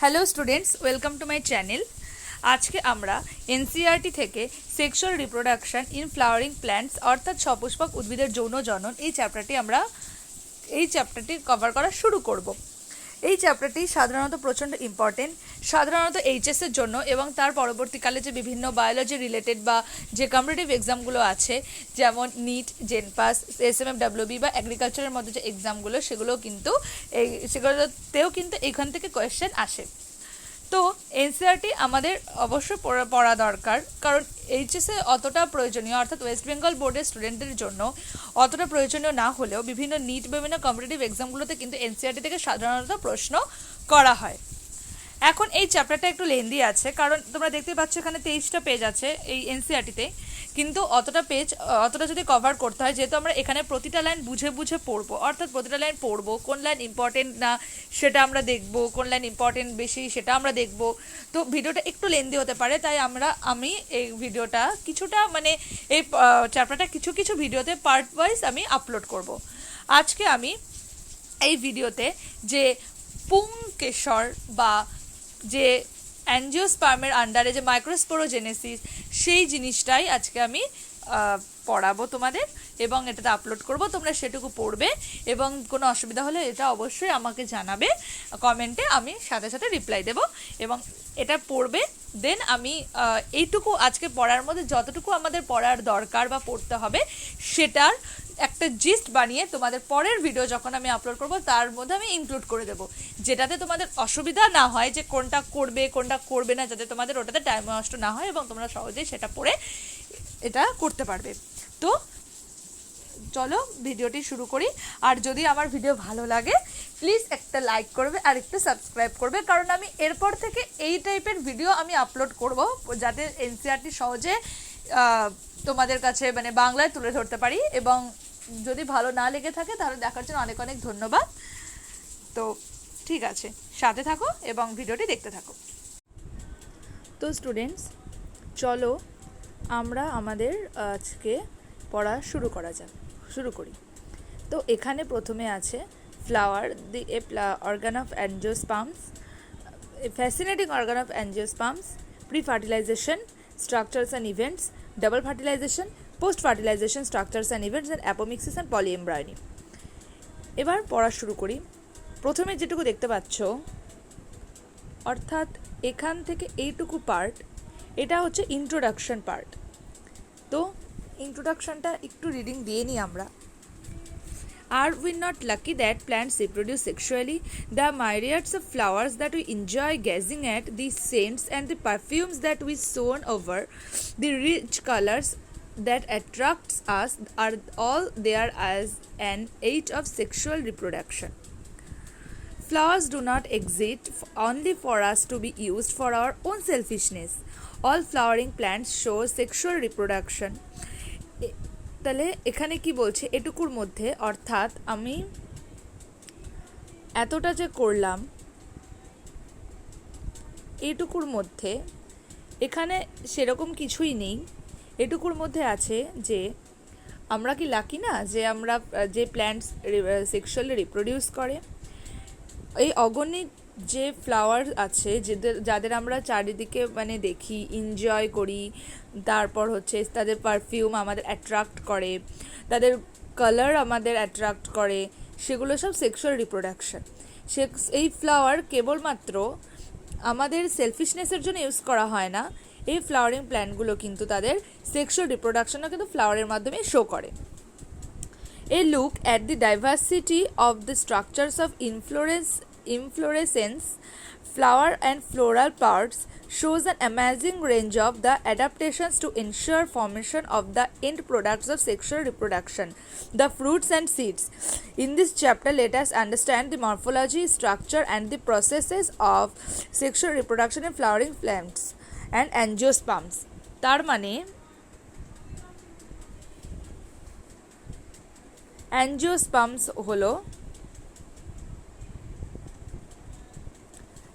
Hello students, welcome to my channel. আজকে আমরা NCERT থেকে sexual reproduction in flowering plants অর্থাৎ সপুষ্পক উদ্ভিদের যৌন জনন এই চ্যাপ্টারটি কভার করা শুরু করব। এই চ্যাপ্টারটি সাধারণত প্রচণ্ড ইম্পর্টেন্ট, সাধারণত এইচএসের জন্য এবং তার পরবর্তীকালে যে বিভিন্ন বায়োলজি রিলেটেড বা যে কম্পিটিটিভ এক্সামগুলো আছে, যেমন নিট, জেনপাস, এসএমএফডব্লিউবি বা এগ্রিকালচারের মধ্যে যে এক্সামগুলো, সেগুলোতেও কিন্তু এখান থেকে কোয়েশ্চেন আসে। তো এনসিইআরটি আমাদের অবশ্যই পড়া দরকার, কারণ এইচএসে অতটা প্রয়োজনীয়, অর্থাৎ ওয়েস্ট বেঙ্গল বোর্ডের স্টুডেন্টদের জন্য অতটা প্রয়োজনীয় না হলেও বিভিন্ন নিট বিভিন্ন কম্পিটিটিভ এক্সামগুলোতে কিন্তু এনসিইআরটি থেকে সাধারণত প্রশ্ন করা হয়। এখন এই চ্যাপ্টারটা একটু লেন্দি আছে, কারণ তোমরা দেখতে পাচ্ছ এখানে 23টা পেজ আছে এই এনসিইআরটিতে, কিন্তু অতটা যদি কভার করতে হয়, যেহেতু আমরা এখানে প্রতিটা লাইন বুঝে বুঝে পড়বো, অর্থাৎ প্রতিটা লাইন পড়বো, কোন লাইন ইম্পর্টেন্ট না সেটা আমরা দেখবো, কোন লাইন ইম্পর্টেন্ট বেশি সেটা আমরা দেখবো। তো ভিডিওটা একটু লেন্দি হতে পারে, তাই আমি এই ভিডিওটা কিছুটা এই চ্যাপ্টারটা কিছু কিছু ভিডিওতে পার্ট ওয়াইজ আমি আপলোড করব। আজকে আমি এই ভিডিওতে যে পুংকেশর বা যে অ্যাঞ্জিওস্পার্মের আন্ডারে যে মাইক্রোস্পোরোজেনেসিস, সেই জিনিসটাই আজকে আমি পড়াবো তোমাদের এবং এটাতে আপলোড করব। তোমরা সেটুকু পড়বে এবং কোনো অসুবিধা হলে এটা অবশ্যই আমাকে জানাবে কমেন্টে, আমি সাথে সাথে রিপ্লাই দেব এবং এটা পড়বে। দেন আমি এইটুকু আজকে পড়ার মধ্যে যতটুকু আমাদের পড়ার দরকার বা পড়তে হবে সেটার একটা জিস্ট বানিয়ে তোমাদের পরের ভিডিও যখন আমি আপলোড করব তার মধ্যে আমি ইনক্লুড করে দেবো, যেটাতে তোমাদের অসুবিধা না হয় যে কোনটা করবে না, যাতে তোমাদের ওটাতে টাইম নষ্ট না হয় এবং তোমরা সহজেই সেটা পড়ে এটা করতে পারবে। তো চলো ভিডিওটি শুরু করি। আর যদি আমার ভিডিও ভালো লাগে প্লিজ একটা লাইক করবে আর একটু সাবস্ক্রাইব করবে, কারণ আমি এরপর থেকে এই টাইপের ভিডিও আমি আপলোড করব, যাতে এনসিইআরটি সহজে তোমাদের কাছে বাংলায় তুলে ধরতে পারি। এবং যদি ভালো না লেগে থাকে তাহলে দেখার জন্য অনেক অনেক ধন্যবাদ। তো ঠিক আছে, সাথে থাকো এবং ভিডিওটি দেখতে থাকো। তো স্টুডেন্টস, চলো আমরা আমাদের আজকে পড়া শুরু করি। তো এখানে প্রথমে আছে flower, the organ of angiosperms, fascinating organ of angiosperms, pre-fertilisation, structures and events, double fertilisation, post fertilisation, structures and events and apomixis and polyembryony. এবার পড়া শুরু করি। প্রথমে যেটুকু দেখতে পাচ্ছ, অর্থাৎ এখান থেকে এইটুকু পার্ট, এটা হচ্ছে ইন্ট্রোডাকশন পার্ট। তো ইন্ট্রোডাকশনটা একটু রিডিং দিয়ে নিই আমরা। Are we not lucky that plants reproduce sexually? The myriads of flowers that we enjoy gazing at, the scents and the perfumes that we soar over, the rich colors that attracts us are all there as an aid of sexual reproduction. Flowers do not exist only for us to be used for our own selfishness. All flowering plants show sexual reproduction. তাহলে এখানে কি বলছে এটুকুর মধ্যে, অর্থাৎ আমি এতটা যে করলাম এইটুকুর মধ্যে এখানে সেরকম কিছুই নেই। এটুকুর মধ্যে আছে যে আমরা কি লাকি না যে আমরা যে প্ল্যান্টস সেক্সুয়ালি রিপ্রোডিউস করে, এই অগণিত যে ফ্লাওয়ার আছে যাদের আমরা চারিদিকে দেখি, এনজয় করি, তারপর হচ্ছে তাদের পারফিউম আমাদের অ্যাট্রাক্ট করে, তাদের কালার আমাদের অ্যাট্রাক্ট করে, সেগুলো সব সেক্সুয়াল রিপ্রোডাকশন। এই ফ্লাওয়ার কেবলমাত্র আমাদের সেলফিশনেসের জন্য ইউজ করা হয় না, এই ফ্লাওয়ারিং প্ল্যান্টগুলো কিন্তু তাদের সেক্সুয়াল রিপ্রোডাকশনও কিন্তু ফ্লাওয়ারের মাধ্যমে শো করে। A look at the diversity of the structures of inflorescence, flower and floral parts shows an amazing range of the adaptations to ensure formation of the end products of sexual reproduction, the fruits and seeds. In this chapter, let us understand the morphology, structure and the processes of sexual reproduction in flowering plants and angiosperms. তার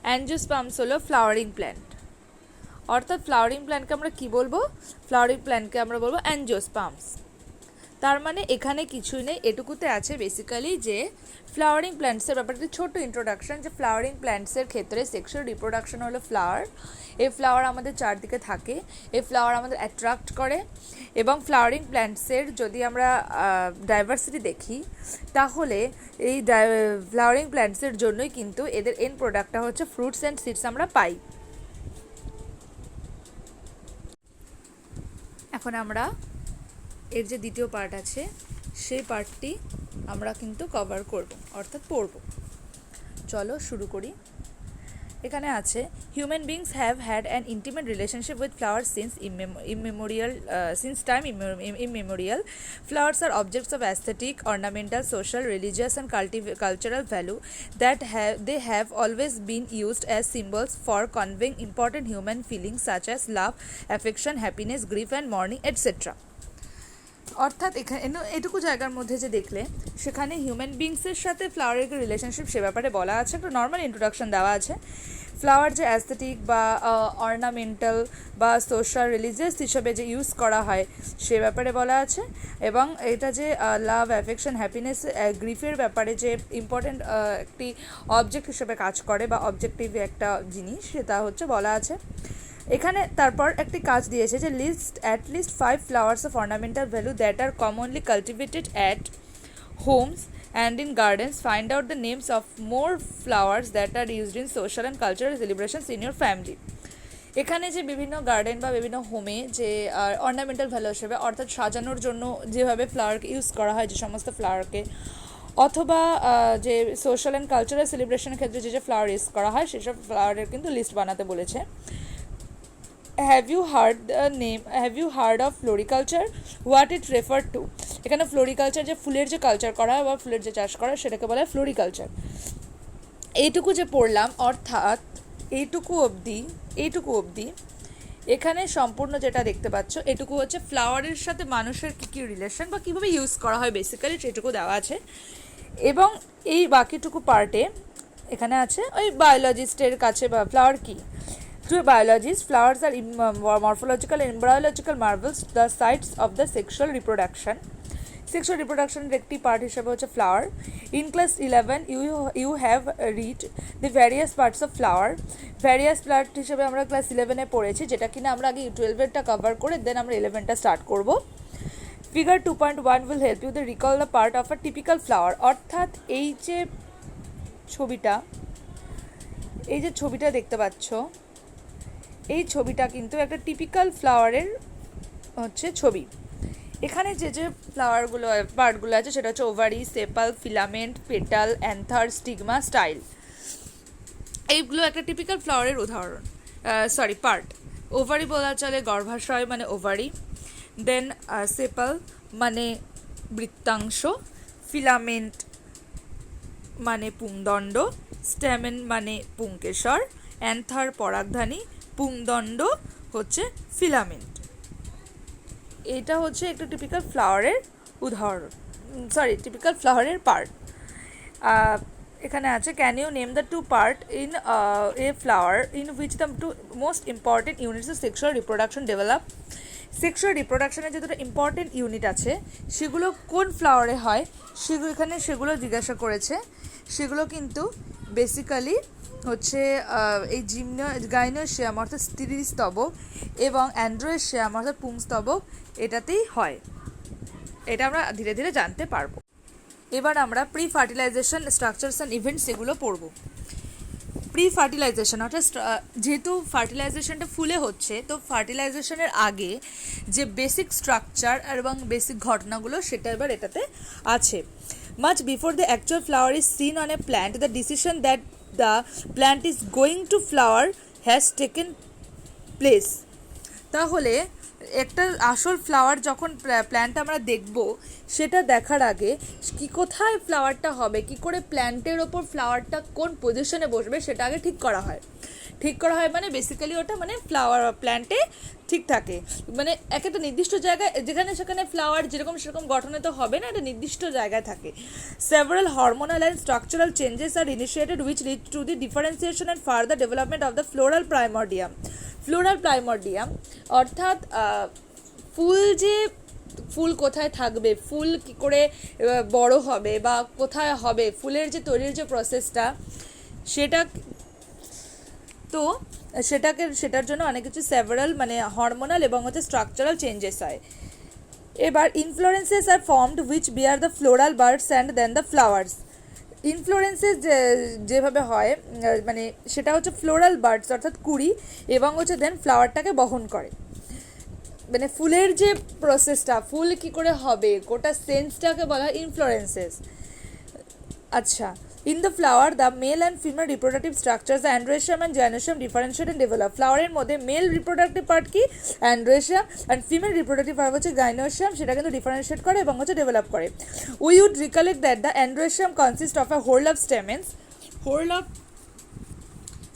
angiosperms হলো flowering plant, অর্থাৎ flowering প্ল্যান্টকে আমরা কি বলবো? Flowering প্ল্যান্টকে আমরা বলবো angiosperms. তার মানে এখানে কিছুই নেই, এটুকুতে আছে বেসিক্যালি যে ফ্লাওয়ারিং প্ল্যান্টসের ব্যাপারে একটা ছোট্ট ইন্ট্রোডাকশন, যে ফ্লাওয়ারিং প্ল্যান্টসের ক্ষেত্রে সেক্সুয়াল রিপ্রোডাকশন হলো ফ্লাওয়ার। এই ফ্লাওয়ার আমাদের চারদিকে থাকে, এই ফ্লাওয়ার আমাদের অ্যাট্রাক্ট করে, এবং ফ্লাওয়ারিং প্ল্যান্টসের যদি আমরা ডাইভার্সিটি দেখি তাহলে এই ফ্লাওয়ারিং প্ল্যান্টসের জন্যই কিন্তু এদের এন্ড প্রোডাক্টটা হচ্ছে ফ্রুটস অ্যান্ড সিডস আমরা পাই। এখন আমরা এর যে দ্বিতীয় পার্ট আছে সেই পার্টটি আমরা কিন্তু কভার করব, অর্থাৎ পড়ব। চলো শুরু করি। এখানে আছে human beings have had an intimate relationship with flowers since time immemorial. Flowers are objects of aesthetic, ornamental, social, religious and cultural value that they have always been used as symbols for conveying important human feelings such as love, affection, happiness, grief and mourning, etc. অর্থাৎ এখানে এটুকু জায়গার মধ্যে যে দেখলে সেখানে human বিংসের সাথে ফ্লাওয়ারের relationship সে ব্যাপারে বলা আছে, একটা নর্মাল ইন্ট্রোডাকশন দেওয়া আছে। ফ্লাওয়ার যে অ্যাস্থেটিক বা অর্নামেন্টাল বা সোশ্যাল রিলিজিয়াস হিসেবে যে ইউজ করা হয় সে ব্যাপারে বলা আছে, এবং এটা যে লাভ, অ্যাফেকশন, হ্যাপিনেস, গ্রিফের ব্যাপারে যে ইম্পর্টেন্ট একটি অবজেক্ট হিসেবে কাজ করে বা অবজেক্টিভ একটা জিনিস সেটা হচ্ছে বলা আছে। এখানে তারপর একটি কাজ দিয়েছে যে at least 5 flowers of ornamental value that are commonly cultivated at homes and in gardens. Find out the names of more flowers that are used in social and cultural celebrations in your family. এখানে যে বিভিন্ন garden বা বিভিন্ন হোমে যে ornamental value হিসেবে অর্থাৎ সাজানোর জন্য যেভাবে ফ্লাওয়ারকে ইউজ করা হয়, যে সমস্ত ফ্লাওয়ারকে, অথবা যে সোশ্যাল অ্যান্ড কালচারাল সেলিব্রেশনের ক্ষেত্রে যে ফ্লাওয়ার ইউজ করা হয় সেসব ফ্লাওয়ারের কিন্তু লিস্ট বানাতে বলেছে। Have you heard of floriculture? What it referred to? এখানে ফ্লোরিকালচার যে ফুলের যে কালচার করা হয় বা ফুলের যে চাষ করা হয় সেটাকে বলা হয় ফ্লোরিকালচার। এইটুকু যে পড়লাম, অর্থাৎ এইটুকু অবধি এখানে সম্পূর্ণ যেটা দেখতে পাচ্ছ এটুকু হচ্ছে ফ্লাওয়ারের সাথে মানুষের কী কী রিলেশন বা কীভাবে ইউজ করা হয় বেসিক্যালি সেটুকু দেওয়া আছে। এবং এই বাকিটুকু পার্টে এখানে আছে ওই বায়োলজিস্টের কাছে বা ফ্লাওয়ার কী। To biologists, flowers are morphological and embryological marvels, the sites of the sexual reproduction. Sexual reproduction একটি পার্ট হিসেবে হচ্ছে flower. In class 11 you have read the various parts of flower. Various part হিসেবে আমরা class 11-এ পড়েছি, যেটা কিনা আমরা আগে 12-এরটা কভার করে দেন আমরা 11টা স্টার্ট করব। Figure 2.1 will help you to recall the part of a typical flower. অর্থাৎ এই যে ছবিটা দেখতে পাচ্ছ, এই ছবিটা কিন্তু একটা টিপিক্যাল ফ্লাওয়ারের হচ্ছে ছবি। এখানে যে যে ফ্লাওয়ারগুলো পার্টগুলো আছে সেটা হচ্ছে ovary, সেপাল, filament, petal, another, stigma, style. এইগুলো একটা টিপিক্যাল ফ্লাওয়ারের উদাহরণ, পার্ট। ওভারি বলা চলে গর্ভাশয় মানে ওভারি, দেন সেপাল মানে বৃত্তাংশ, ফিলামেন্ট মানে পুংদণ্ড, স্ট্যামেন মানে পুংকেশর, অ্যান্থার পরাগধানী, পুংদণ্ড হচ্ছে ফিলামেন্ট। এটা হচ্ছে একটা টিপিক্যাল ফ্লাওয়ারের উদাহরণ, টিপিক্যাল ফ্লাওয়ারের পার্ট। এখানে আছে can you name the two part in a flower in which the two most important units of sexual reproduction develop. Sexual রিপ্রোডাকশনের যে দুটো ইম্পর্টেন্ট ইউনিট আছে সেগুলো কোন ফ্লাওয়ারে হয় সেগুলো জিজ্ঞাসা করেছে। সেগুলো কিন্তু বেসিক্যালি হচ্ছে এই গাইনোসিয়াম অর্থাৎ স্ত্রীস্তবক এবং অ্যান্ড্রোয়েশিয়াম অর্থাৎ পুংস্তবক এটাতেই হয়। এটা আমরা ধীরে ধীরে জানতে পারবো। এবার আমরা pre fertilization structures and events এগুলো পড়ব। প্রি ফার্টিলাইজেশন অর্থাৎ যেহেতু ফার্টিলাইজেশনটা ফুলে হচ্ছে, তো ফার্টিলাইজেশনের আগে যে বেসিক স্ট্রাকচার এবং বেসিক ঘটনাগুলো সেটা এবার এটাতে আছে। Much before the actual flower is seen on a plant, the decision that the plant is going to flower has taken place. তাহলে একটা আসল ফ্লাওয়ার যখন প্ল্যান্ট আমরা দেখব সেটা দেখার আগে কোথায় ফ্লাওয়ারটা হবে, কি করে প্ল্যান্টের ওপর ফ্লাওয়ারটা কোন পজিশনে বসবে সেটা আগে ঠিক করা হয় মানে বেসিক্যালি ওটা মানে ফ্লাওয়ার প্ল্যান্টে ঠিক থাকে, মানে একটা নির্দিষ্ট জায়গায় যেখানে সেখানে ফ্লাওয়ার যেরকম সেরকম গঠনে তো হবে না, একটা নির্দিষ্ট জায়গায় থাকে। Several hormonal and structural changes are initiated which lead to the differentiation and further development of the floral primordium অর্থাৎ ফুল যে ফুল কোথায় থাকবে, ফুল কি করে বড় হবে বা কোথায় হবে, ফুলের যে তৈরির যে প্রসেসটা সেটা, তো সেটার জন্য অনেক কিছু সেভারাল মানে হরমোনাল এবং হচ্ছে স্ট্রাকচারাল চেঞ্জেস হয়। এবার inflorescences are formed which bear the floral buds and then the flowers. Inflorescences যেভাবে হয় মানে সেটা হচ্ছে ফ্লোরাল বার্ডস অর্থাৎ কুড়ি এবং হচ্ছে দেন ফ্লাওয়ারটাকে বহন করে, মানে ফুলের যে প্রসেসটা, ফুল কি করে হবে, গোটা সেন্সটাকে বলা হয় ইনফ্লোরেন্সেস। আচ্ছা, in the flower the male and female reproductive structures the androecium and gynoecium differentiate and develop. ফ্লাওয়ারের মধ্যে মেল রিপ্রোডাক্টিভ পার্ট কি অ্যান্ড্রোয়েশিয়াম অ্যান্ড ফিমেল রিপ্রোডাক্টিভ পার্ট হচ্ছে গাইনোশিয়াম, সেটা কিন্তু ডিফারেন্সিয়েট করে এবং হচ্ছে ডেভেলপ করে। We would recollect that the androecium consist of a whorl of stamens, whorl of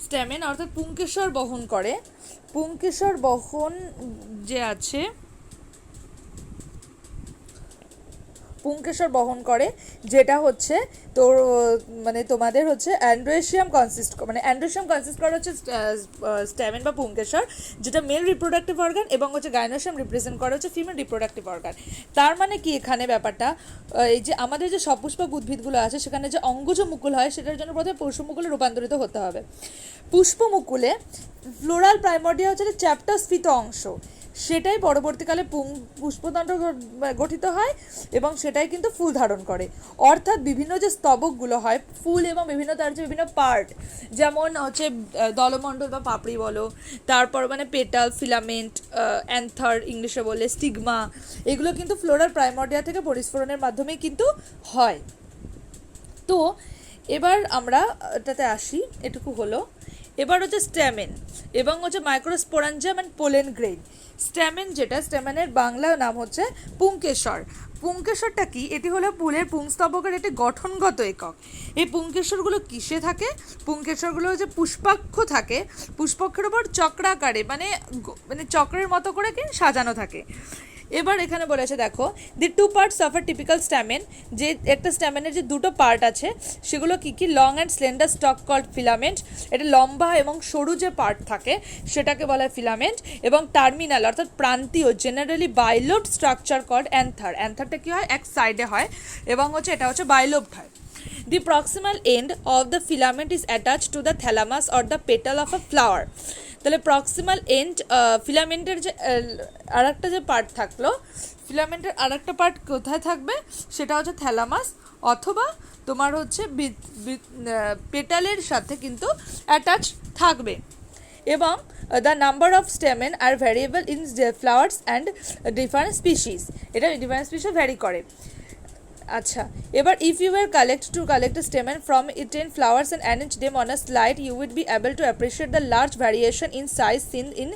stamen অর্থাৎ পুংকেশর বহন করে, পুংকেশর বহন যে আছে পুংকেশর বহন করে, যেটা হচ্ছে তোর মানে তোমাদের হচ্ছে অ্যান্ড্রোয়েশিয়াম কনসিস্ট মানে অ্যান্ড্রোয়েশিয়াম কনসিস্ট করে হচ্ছে স্ট্যামেন বা পুংকেশর, যেটা মেল রিপ্রোডাক্টিভ অর্গান এবং হচ্ছে গাইনোশিয়াম রিপ্রেজেন্ট করে হচ্ছে ফিমেল রিপ্রোডাক্টিভ অর্গান। তার মানে কি এখানে ব্যাপারটা, এই যে আমাদের যে সপুষ্পক উদ্ভিদগুলো আছে সেখানে যে অঙ্গজ মুকুল হয় সেটার জন্য প্রথমে পুষ্পমুকুলে রূপান্তরিত হতে হবে। পুষ্পমুকুলে ফ্লোরাল প্রাইমর্ডিয়া হচ্ছে চ্যাপ্টার স্ফীত অংশ, সেটাই পরবর্তীকালে পুষ্পদণ্ড গঠিত হয় এবং সেটাই কিন্তু ফুল ধারণ করে। অর্থাৎ বিভিন্ন যে স্তবকগুলো হয় ফুল এবং বিভিন্ন তার যে বিভিন্ন পার্ট, যেমন হচ্ছে দলমণ্ডল বা পাপড়ি বলো, তারপর মানে পেটাল, ফিলামেন্ট, অ্যান্থার ইংলিশে বললে, স্টিগমা, এগুলো কিন্তু ফ্লোরাল প্রাইমর্ডিয়া থেকে পরিস্ফুরণের মাধ্যমেই কিন্তু হয়। তো এবার আমরা এটাতে আসি, এটুকু হলো। এবার হচ্ছে স্ট্যামেন এবং হচ্ছে মাইক্রোস্পোরাঞ্জিয়াম অ্যান্ড পোলেন গ্রেইন। স্ট্যামেন যেটা, স্ট্যামেনের বাংলা নাম হচ্ছে পুংকেশর। পুংকেশরটা কি, এটি হলো ফুলের পুংস্তবকের একটি গঠনগত একক। এই পুংকেশরগুলো কিসে থাকে, পুংকেশরগুলো হচ্ছে পুষ্পাক্ষ থাকে, পুষ্পক্ষের ওপর চক্রাকারে মানে মানে চক্রের মতো করে কি সাজানো থাকে। এবার এখানে বলেছে দেখো, the two parts of a typical stamen, যে একটা স্ট্যামেনের যে দুটো পার্ট আছে সেগুলো কি কি, long and slender stalk called filament, এটা লম্বা এবং সরু যে পার্ট থাকে সেটাকে বলা হয় ফিলামেন্ট, এবং টার্মিনাল অর্থাৎ প্রান্তীয় জেনারেলি বাইলোবড স্ট্রাকচার কল্ড অ্যান্থার। অ্যান্থারটা কি হয়, এক সাইডে হয় এবং হচ্ছে এটা হচ্ছে বাইলোবড হয়। The proximal end of the filament is attached to the thalamus or the petal of a flower. তাহলে প্রক্সিমাল এন্ড ফিলামেন্টের যে আর একটা যে পার্ট থাকলো, ফিলামেন্টের আর একটা পার্ট কোথায় থাকবে, সেটা হচ্ছে থ্যালামাস অথবা তোমার হচ্ছে পেটালের সাথে কিন্তু অ্যাটাচ থাকবে। এবং the number of stamen are variable in flowers and different species, এটা ডিফারেন্ট স্পিসিস ভ্যারি করে। আচ্ছা, এবার if you were collect a stamen from 10 flowers and arrange them on a slide, you would be able to appreciate the large variation in size seen in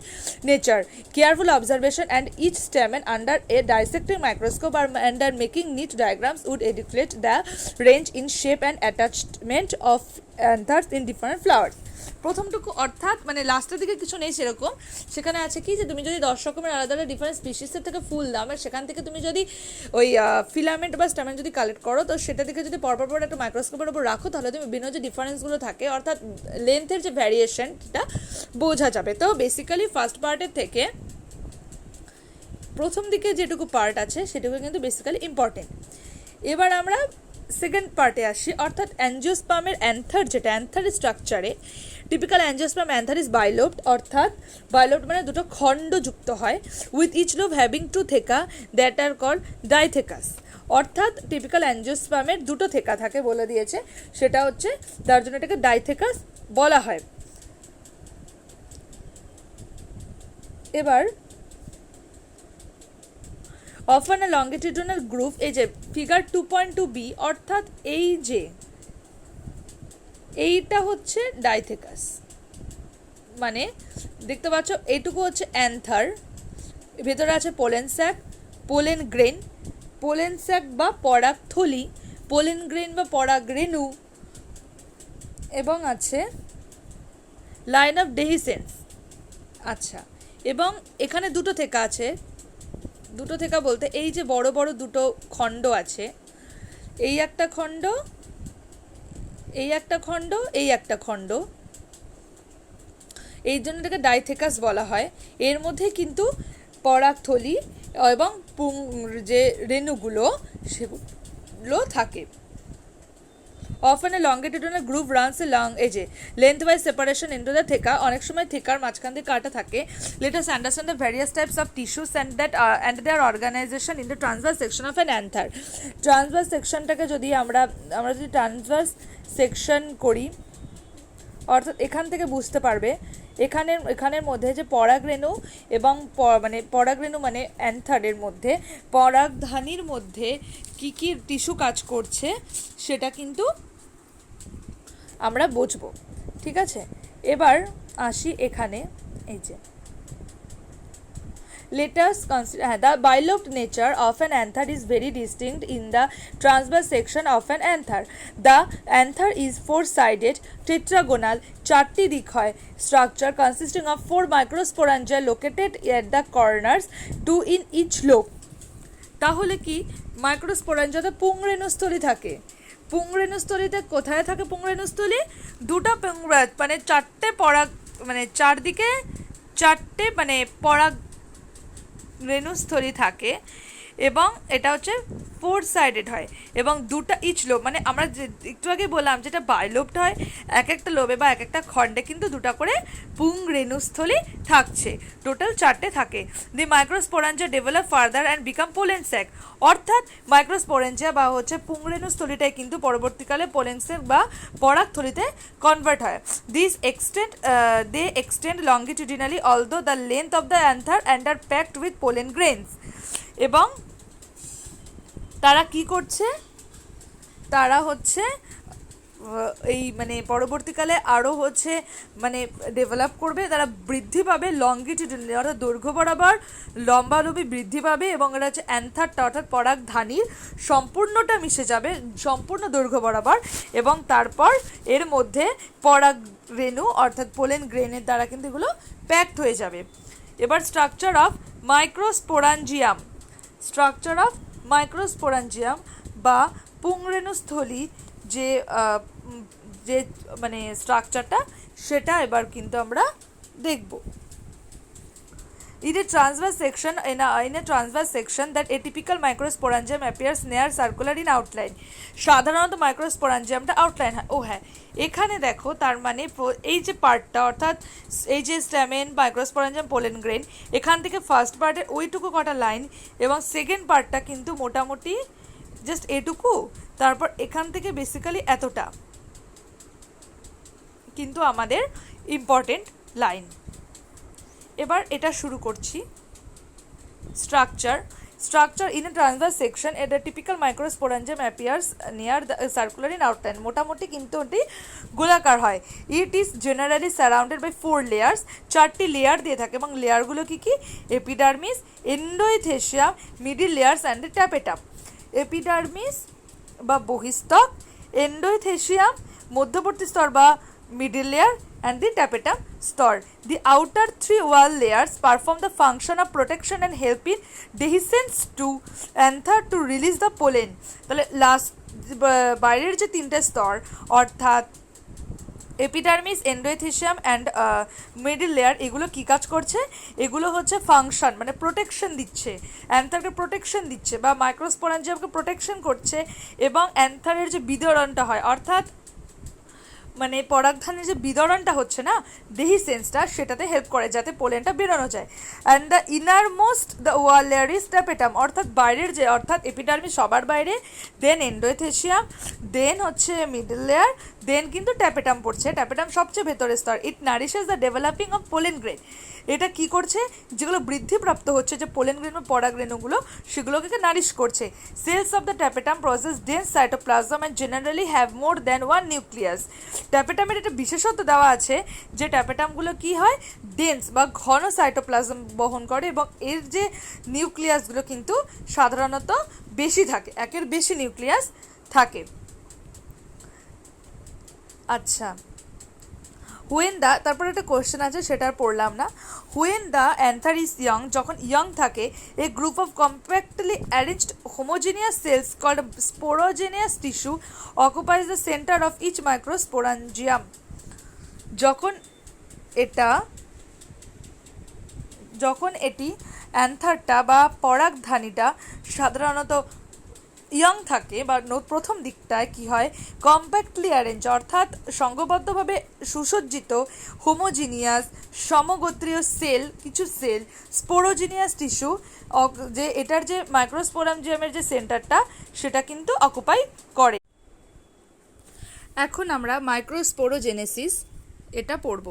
nature. Careful observation and each stamen under a dissecting microscope or under making neat diagrams would indicate the range in shape and attachment of anthers in different flowers. প্রথমটুকু অর্থাৎ মানে লাস্টের দিকে কিছু নেই সেরকম, সেখানে আছে কি যে তুমি যদি 10 রকমের আলাদা আলাদা ডিফারেন্ট স্পিসিসের থেকে ফুল দাও, আর সেখান থেকে তুমি যদি ওই ফিলামেন্ট বা স্ট্যামেন যদি কালেক্ট করো, তো সেটা থেকে যদি পরপর একটা মাইক্রোস্কোপের উপর রাখো, তাহলে তুমি বিভিন্ন যে ডিফারেন্সগুলো থাকে অর্থাৎ লেন্থের যে ভ্যারিয়েশনটা বোঝা যাবে। তো বেসিক্যালি ফার্স্ট পার্টের থেকে প্রথম দিকে যেটুকু পার্ট আছে সেটুকু কিন্তু বেসিক্যালি ইম্পর্টেন্ট। এবার আমরা সেকেন্ড পার্টে আসি, অর্থাৎ অ্যাঞ্জিওস্পার্মের অ্যান্থার, যেটা অ্যান্থার স্ট্রাকচারে typical angiosperm anther is bilobed, অর্থাৎ বাইলোবড মানে দুটো খণ্ড যুক্ত হয়, with each lobe having two theca that are called dithecous. অর্থাৎ টিপিক্যাল অ্যাঞ্জিওস্পার্মের দুটো থেকা থাকে বলে দিয়েছে, সেটা হচ্ছে তার জন্য এটাকে ডাইথেকাস বলা হয়। এবার অফান এ লঙ্গিটিউডনাল গ্রুপ, এই যে ফিগার 2.2b, অর্থাৎ এই যে এইটা হচ্ছে ডাইথেকাস, মানে দেখতে পাচ্ছ এইটুকু হচ্ছে অ্যান্থার, ভেতরে আছে pollen sac, pollen grain, pollen sac বা পরাগথলি, পোলেন গ্রেন বা পরাগরেণু, এবং আছে লাইন অফ ডেহিসেন্স। আচ্ছা, এবং এখানে দুটো থেকা আছে, দুটো থেকা বলতে এই যে বড় বড় দুটো খণ্ড আছে, এই একটা খণ্ড, এই একটা খণ্ড, এই একটা খণ্ড, এই জন্য এটাকে ডাইথেকাস বলা হয়। এর মধ্যে কিন্তু পরাগথলি এবং যে রেণুগুলো সেগুলো থাকে। Often a longitudinal groove runs along edge lengthwise separation into the theca অনেক সময় থেকার মাঝখান দিয়ে কাটা থাকে। Let us understand the various types of tissues and their organization in the transverse section of an anther. Transverse sectionটাকে যদি আমরা যদি transverse section করি, অর্থাৎ এখান থেকে বুঝতে পারবে এখানের মধ্যে যে পরাগরেণু এবং পরাগরেণু মানে অ্যান্থারের মধ্যে পরাগধানীর মধ্যে কি কি টিস্যু কাজ করছে সেটা কিন্তু আমরা বুঝবো। ঠিক আছে, এবার আসি এখানে, এই যে let us consider the bilobed nature of an anther is very distinct in the transverse section of an anther. The anther is four-sided tetragonal চারটি দিক হয় structure consisting of 4 microsporangia located at the corners, 2 in each lobe. তাহলে কি মাইক্রোস্পোরাঞ্জিয়াতে পুংরেণুস্থলী থাকে। পুংরেণুস্থলীতে কোথায় থাকে? পুংরেণুস্থলী দুটো মানে চারটে পরাগ মানে চারদিকে চারটে মানে পরাগ রেণুস্থলী থাকে এবং এটা হচ্ছে ফোর সাইডেড হয় এবং দুটা ইচ লোব, মানে আমরা একটু আগে বললাম যেটা বাইলোবড হয়, এক একটা লোবে বা এক একটা খণ্ডে কিন্তু দুটা করে পুং রেণুস্থলী থাকছে, টোটাল চারটে থাকে। The microsporangia develop further and become pollen sac, অর্থাৎ মাইক্রোস্পোরেঞ্জিয়া বা হচ্ছে পুংরেণুস্থলীটাই কিন্তু পরবর্তীকালে পোলেন স্যাক বা পরাগথলিতে কনভার্ট হয়। They extend longitudinally all through the length of the anther and are packed with pollen grains. এবং তারা কি করছে, তারা হচ্ছে এই মানে পরবর্তীকালে আরও হচ্ছে মানে ডেভেলপ করবে, তারা বৃদ্ধি পাবে লঙ্গিটিউডিনালি অর্থাৎ দৈর্ঘ্য বরাবর লম্বালম্বি বৃদ্ধি পাবে এবং এটা হচ্ছে অ্যান্থারটা অর্থাৎ পরাগধানীর সম্পূর্ণটা মিশে যাবে সম্পূর্ণ দৈর্ঘ্য বরাবর এবং তারপর এর মধ্যে পরাগ রেণু অর্থাৎ পোলেন গ্রেনের দ্বারা কিন্তু এগুলো প্যাকড হয়ে যাবে। এবার স্ট্রাকচার অফ মাইক্রোস্পোরাঞ্জিয়াম, স্ট্রাকচার অফ মাইক্রোস্পোরাঞ্জিয়াম বা পুংরেণুস্থলী যে মানে স্ট্রাকচারটা সেটা এবার কিন্তু আমরা দেখব। In a transverse section that atypical microsporangium appears near circular in outline. সাধারণত মাইক্রোস্পোরাঞ্জিয়ামটা আউটলাইন হয়। ও হ্যাঁ, এখানে দেখো তার মানে এই যে পার্টটা অর্থাৎ এই যে স্ট্যামেন মাইক্রোস্পোরাঞ্জিয়াম পোলেন গ্রেন, এখান থেকে ফার্স্ট পার্টের ওইটুকু কটা লাইন এবং সেকেন্ড পার্টটা কিন্তু মোটামুটি জাস্ট এটুকু, তারপর এখান থেকে বেসিক্যালি এতটা কিন্তু আমাদের ইম্পর্টেন্ট লাইন। এবার এটা শুরু করছি। Structure in a transverse section at a typical microsporangium appears near the circular in outline, মোটামুটি কিন্তু এটি গোলাকার হয়। It is generally surrounded by 4 layers, চারটি লেয়ার দিয়ে থাকে এবং লেয়ারগুলো কি কি? Epidermis, endothecium, middle layers and tapetum. Epidermis বা বহিস্তক, এন্ডোথেশিয়াম মধ্যবর্তী স্তর বা middle layer and the tapetum স্তর. The outer 3 wall layers perform the function of protection and help in dehiscence to anther to release the pollen. তাহলে last বাইরের যে তিনটে স্তর অর্থাৎ এপিডার্মিস, এন্ডোথেশিয়াম অ্যান্ড মিডল লেয়ার, এগুলো কী কাজ করছে? এগুলো হচ্ছে ফাংশন মানে প্রোটেকশন দিচ্ছে, অ্যান্থারকে প্রোটেকশন দিচ্ছে বা মাইক্রোস্পোরাঞ্জিয়ামকে প্রোটেকশন করছে এবং অ্যান্থারের যে বিদরণটা হয় অর্থাৎ মানে পরাগধানের যে বিদরণটা হচ্ছে না ডেহিসেন্সটা, সেটাতে হেল্প করে যাতে পোলেনটা বেরোনো যায়। And the innermost the wall layer is tapetum, অর্থাৎ বাইরের যে অর্থাৎ এপিডার্মিস সবার বাইরে, দেন এন্ডোথেশিয়াম, দেন হচ্ছে মিডল লেয়ার, দেন কিন্তু ট্যাপেটাম পড়ছে, ট্যাপেটাম সবচেয়ে ভেতরের স্তর। It nourishes the developing of pollen grain, এটা কি করছে? যেগুলো বৃদ্ধিপ্রাপ্ত হচ্ছে যে পোলেন গ্রেন বা পরাগরেণুগুলো সেগুলোকে নারিশ করছে। Cells of the tapetum process dense cytoplasm and generally have more than one nucleus. ট্যাপেটামের একটা বিশেষত্ব দেওয়া আছে যে ট্যাপেটামগুলো কি হয়? ডেন্স বা ঘন সাইটোপ্লাজম বহন করে এবং এর যে নিউক্লিয়াসগুলো কিন্তু সাধারণত বেশি থাকে, একের বেশি নিউক্লিয়াস থাকে। আচ্ছা, তারপর একটা কোয়েশ্চেন আছে সেটা আর পড়লাম না। When the anther is young, যখন ইয়ং থাকে, a group of compactly arranged homogeneous cells called sporogenous tissue occupies the centre of each microsporangium. যখন এটি অ্যান্থারটা বা পরাগধানীটা সাধারণত ইয়ং থাকে বা প্রথম দিকটায় কি হয়, কম্প্যাক্টলি অ্যারেঞ্জ অর্থাৎ সংঘবদ্ধভাবে সুসজ্জিত হোমোজিনিয়াস সমগোত্রীয় সেল, কিছু সেল, স্পোরোজিনিয়াস টিস্যু, যে এটার যে মাইক্রোস্পোরাঞ্জিয়ামের যে সেন্টারটা সেটা কিন্তু অকুপাই করে। এখন আমরা মাইক্রোস্পোরোজেনেসিস এটা পড়ব।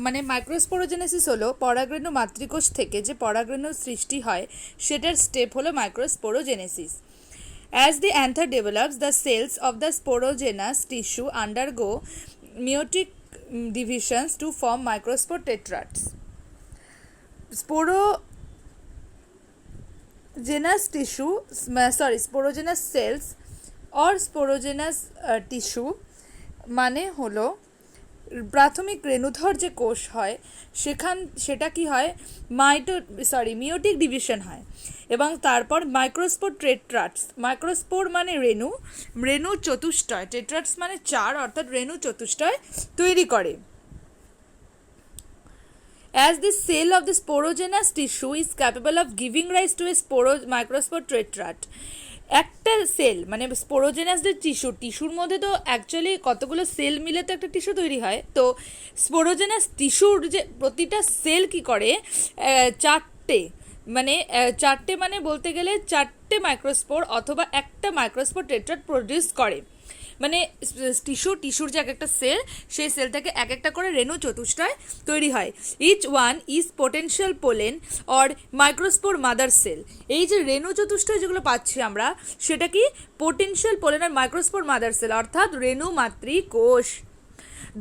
মানে মাইক্রোস্পোরোজেনেসিস হলো পরাগরেণু মাতৃকোষ থেকে যে পরাগরেণুর সৃষ্টি হয় সেটার স্টেপ হলো microsporogenesis. As the anther develops, the cells of the sporogenous tissue undergo meiotic divisions to form microspore tetrads. Sporogenous cells or sporogenous tissue মানে হলো প্রাথমিক রেণুধর যে কোষ হয় সেটা কি হয়, মিওটিক ডিভিশন হয় এবং তারপর মাইক্রোস্পোর টেট্রাডস, মাইক্রোস্পোর মানে রেণু চতুষ্টয়, টেট্রাডস মানে 4 অর্থাৎ রেণু চতুষ্টয় তৈরি করে। As the cell of the sporogenous tissue is capable of giving rise to a microspore tetrad, একটা সেল মানে স্পোরোজেনাস যে টিস্যুর মধ্যে তো অ্যাকচুয়ালি কতগুলো সেল মিলে তো একটা টিস্যু তৈরি হয়। তো স্পোরোজেনাস টিস্যুর যে প্রতিটা সেল কি করে, চারটে মানে বলতে গেলে 4টে মাইক্রোস্পোর অথবা একটা মাইক্রোস্পোর টেট্রাড প্রডিউস করে। মানে টিস্যুর যে এক একটা সেল, সেই সেল থেকে এক একটা করে রেণু চতুষ্টয় তৈরি হয়। Each one is potential pollen or microspore mother cell. এই যে রেণু চতুষ্টয় যেগুলো পাচ্ছি আমরা, সেটা কি পোটেনশিয়াল পোলেন আর মাইক্রোস্পোর মাদার সেল অর্থাৎ রেণু মাতৃকোষ।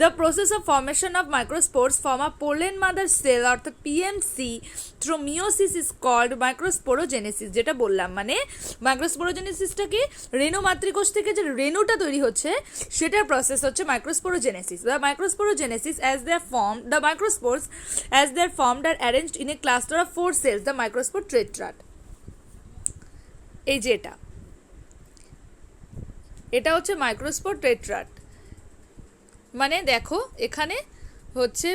The process of formation of microspores form a pollen mother cell অর্থাৎ PMC through meiosis is called microsporogenesis। যেটা বললাম মানে মাইক্রোস্পোরোজেনেসিসটা কি, রেণু মাতৃকোষ থেকে যে রেণুটা তৈরি হচ্ছে সেটার প্রসেস হচ্ছে microsporogenesis. The microsporogenesis the microspores as they are formed are arranged in a cluster of 4 cells, the microspore tetrad। এই যে এটা হচ্ছে মাইক্রোস্পোর টেট্রাড। মানে দেখো এখানে হচ্ছে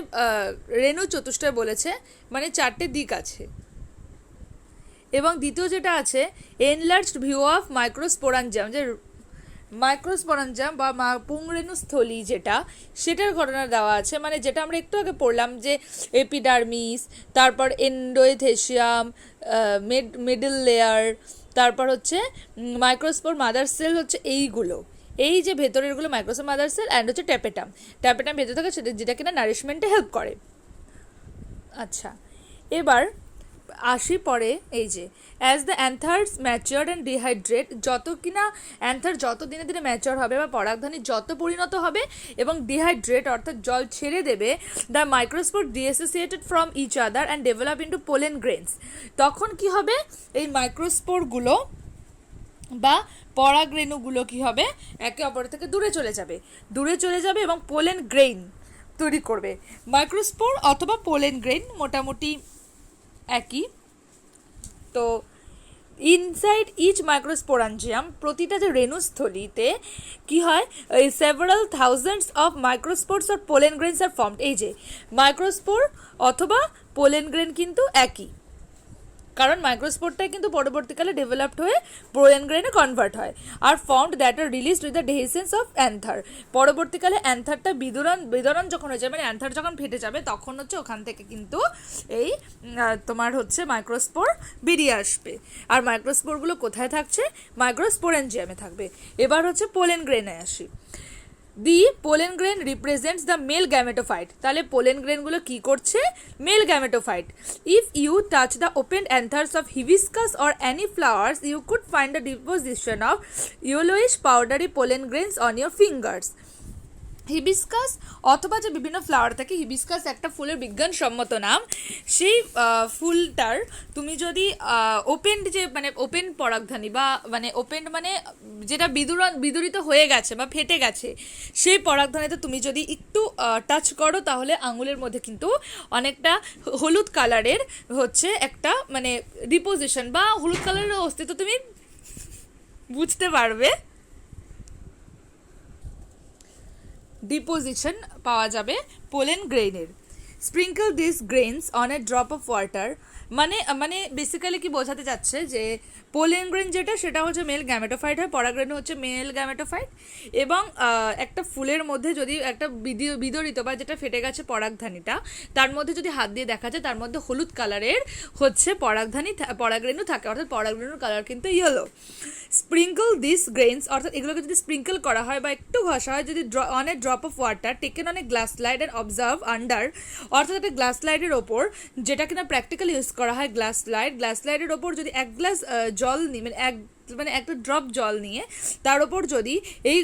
রেণু চতুষ্টয় বলেছে, মানে 4টে দিক আছে। এবং দ্বিতীয় যেটা আছে এনলার্জড ভিউ অফ মাইক্রোস্পোরাঞ্জিয়াম, যে মাইক্রোস্পোরাঞ্জিয়াম বা পুংরেণুস্থলী যেটা, সেটার ঘটনা দেওয়া আছে। মানে যেটা আমরা একটু আগে পড়লাম যে এপিডার্মিস, তারপর এন্ডোথেশিয়াম, মিডল লেয়ার, তারপর হচ্ছে মাইক্রোস্পোর মাদার সেল, হচ্ছে এইগুলো, এই যে ভেতরেরগুলো মাইক্রোস্পোর মাদার সেল, অ্যান্ড হচ্ছে ট্যাপেটাম ভেতর থাকে সেটা, যেটা কিনা নারিশমেন্টে হেল্প করে। আচ্ছা, এবার আসি পরে এই যে as the anthers mature and dehydrate, যত কিনা অ্যান্থার যত দিনে দিনে ম্যাচিওর হবে বা পরাগধানী যত পরিণত হবে এবং ডিহাইড্রেট অর্থাৎ জল ছেড়ে দেবে, the microspore dissociated from each other and develop into pollen grains. তখন কি হবে, এই মাইক্রোস্পোরগুলো বা পরাগরেণুগুলো কি হবে, একে অপরের থেকে দূরে চলে যাবে এবং পোলেন গ্রেইন তৈরি করবে। মাইক্রোস্পোর অথবা পোলেন গ্রেইন মোটামুটি একই। তো ইনসাইড ইচ মাইক্রোস্পোরাঞ্জিয়াম, প্রতিটা যে রেণুস্থলীতে কি হয়, several thousands of microspores or pollen grains are formed. এই যে মাইক্রোস্পোর অথবা পোলেন গ্রেন কিন্তু একই, কারণ মাইক্রোস্পোরটাই কিন্তু পরবর্তীকালে ডেভেলপড হয়ে পোলেন গ্রেনে কনভার্ট হয়। Are formed that are released with the dehiscence of anther. পরবর্তীকালে অ্যান্থারটা বিদরণ যখন হয়ে যাবে, মানে অ্যান্থার যখন ফেটে যাবে, তখন হচ্ছে ওখান থেকে কিন্তু এই তোমার হচ্ছে মাইক্রোস্পোর বেরিয়ে আসবে। আর মাইক্রোস্পোরগুলো কোথায় থাকছে, মাইক্রোস্পোরেঞ্জিয়ামে থাকবে। এবার হচ্ছে পোলেন গ্রেনে আসি। The pollen grain represents the male gametophyte. তাহলে পোলেন গ্রেনগুলো কি করছে, male gametophyte. If you touch the open anthers of hibiscus or any flowers, you could find the deposition of yellowish powdery pollen grains on your fingers. Hibiscus অথবা যে বিভিন্ন flower থাকে, hibiscus একটা ফুলের বিজ্ঞানসম্মত নাম। সেই ফুলটার তুমি যদি ওপেন পরাগধানী বা ওপেন যেটা বিদূরিত হয়ে গেছে বা ফেটে গেছে, সেই পরাগধানীতে তুমি যদি একটু টাচ করো, তাহলে আঙুলের মধ্যে কিন্তু অনেকটা হলুদ কালারের হচ্ছে একটা ডিপোজিশন বা হলুদ কালারের অস্তিত্ব তুমি বুঝতে পারবে, ডিপোজিশন পাওয়া যাবে পোলেন গ্রেইনের। Sprinkle this grains on a drop of water, মানে মানে বেসিক্যালি কি বোঝাতে চাচ্ছে যে পোলেন গ্রেন যেটা সেটা হচ্ছে মেল গ্যামেটোফাইট হয়, পরাগরেণু হচ্ছে মেল গ্যামেটোফাইট, এবং একটা ফুলের মধ্যে যদি একটা বিদরিত বা যেটা ফেটে গেছে পরাগধানীটা, তার মধ্যে যদি হাত দিয়ে দেখা যায় তার মধ্যে হলুদ কালারের হচ্ছে পরাগরেণু থাকে, অর্থাৎ পরাগরেণুর কালার কিন্তু ইয়েলো। স্প্রিঙ্কল দিস গ্রেনস, অর্থাৎ এগুলোকে যদি স্প্রিঙ্কল করা হয় বা একটু ঘষা হয়, যদি on a drop of water taken on a glass slide and observe under, অর্থাৎ একটা গ্লাস স্লাইডের ওপর, যেটা কিনা প্র্যাকটিক্যালি ইউজ করা হয় গ্লাস স্লাইডের ওপর যদি এক গ্লাস জল নিয়ে মানে একটা ড্রপ জল নিয়ে তার ওপর যদি এই